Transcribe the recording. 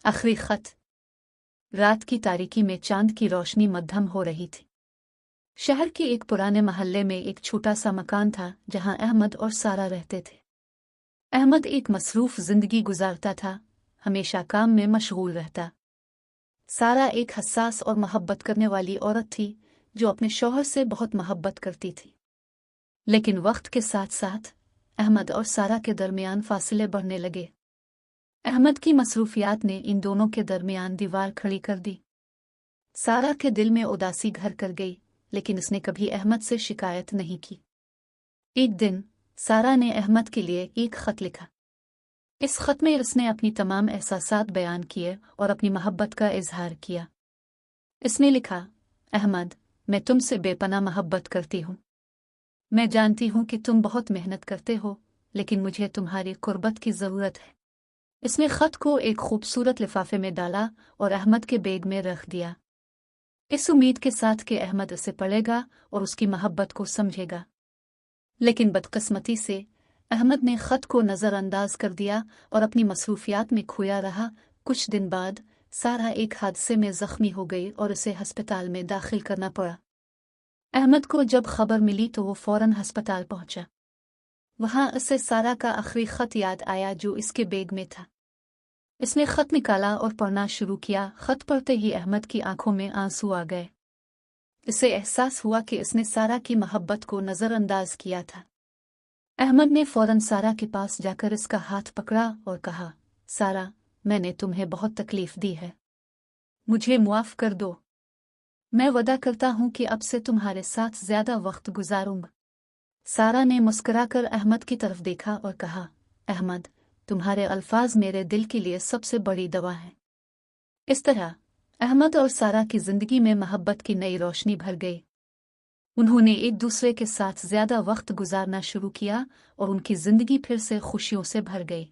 आखिरी खत। रात की तारीकी में चांद की रोशनी मध्यम हो रही थी। शहर के एक पुराने महल्ले में एक छोटा सा मकान था जहां अहमद और सारा रहते थे। अहमद एक मसरूफ जिंदगी गुजारता था, हमेशा काम में मशगूल रहता। सारा एक हसास और मोहब्बत करने वाली औरत थी जो अपने शौहर से बहुत मोहब्बत करती थी। लेकिन वक्त के साथ साथ अहमद और सारा के दरमियान फासले बढ़ने लगे। अहमद की मसरूफियात ने इन दोनों के दरमियान दीवार खड़ी कर दी। सारा के दिल में उदासी घर कर गई, लेकिन उसने कभी अहमद से शिकायत नहीं की। एक दिन सारा ने अहमद के लिए एक खत लिखा। इस खत में उसने अपनी तमाम एहसासात बयान किए और अपनी मोहब्बत का इजहार किया। इसने लिखा, अहमद, मैं तुमसे बेपनाह मोहब्बत करती हूँ। मैं जानती हूँ कि तुम बहुत मेहनत करते हो, लेकिन मुझे तुम्हारी कुर्बत की ज़रूरत है। इसने खत को एक खूबसूरत लिफाफे में डाला और अहमद के बैग में रख दिया, इस उम्मीद के साथ कि अहमद उसे पढ़ेगा और उसकी मोहब्बत को समझेगा। लेकिन बदकिस्मती से अहमद ने खत को नज़रअंदाज कर दिया और अपनी मसरूफियात में खोया रहा। कुछ दिन बाद सारा एक हादसे में जख्मी हो गई और उसे अस्पताल में दाखिल करना पड़ा। अहमद को जब खबर मिली तो वो फौरन अस्पताल पहुंचा। वहां उसे सारा का आखिरी खत याद आया जो इसके बैग में था। इसने खत निकाला और पढ़ना शुरू किया। खत पढ़ते ही अहमद की आंखों में आंसू आ गए। इसे एहसास हुआ कि इसने सारा की मोहब्बत को नज़रअंदाज किया था। अहमद ने फौरन सारा के पास जाकर इसका हाथ पकड़ा और कहा, सारा, मैंने तुम्हें बहुत तकलीफ दी है, मुझे मुआफ कर दो। मैं वादा करता हूं कि अब से तुम्हारे साथ ज्यादा वक्त गुजारूंगा। सारा ने मुस्कुराकर अहमद की तरफ देखा और कहा, अहमद, तुम्हारे अल्फाज मेरे दिल के लिए सबसे बड़ी दवा है। इस तरह अहमद और सारा की जिंदगी में मोहब्बत की नई रोशनी भर गई। उन्होंने एक दूसरे के साथ ज्यादा वक्त गुजारना शुरू किया और उनकी जिंदगी फिर से खुशियों से भर गई।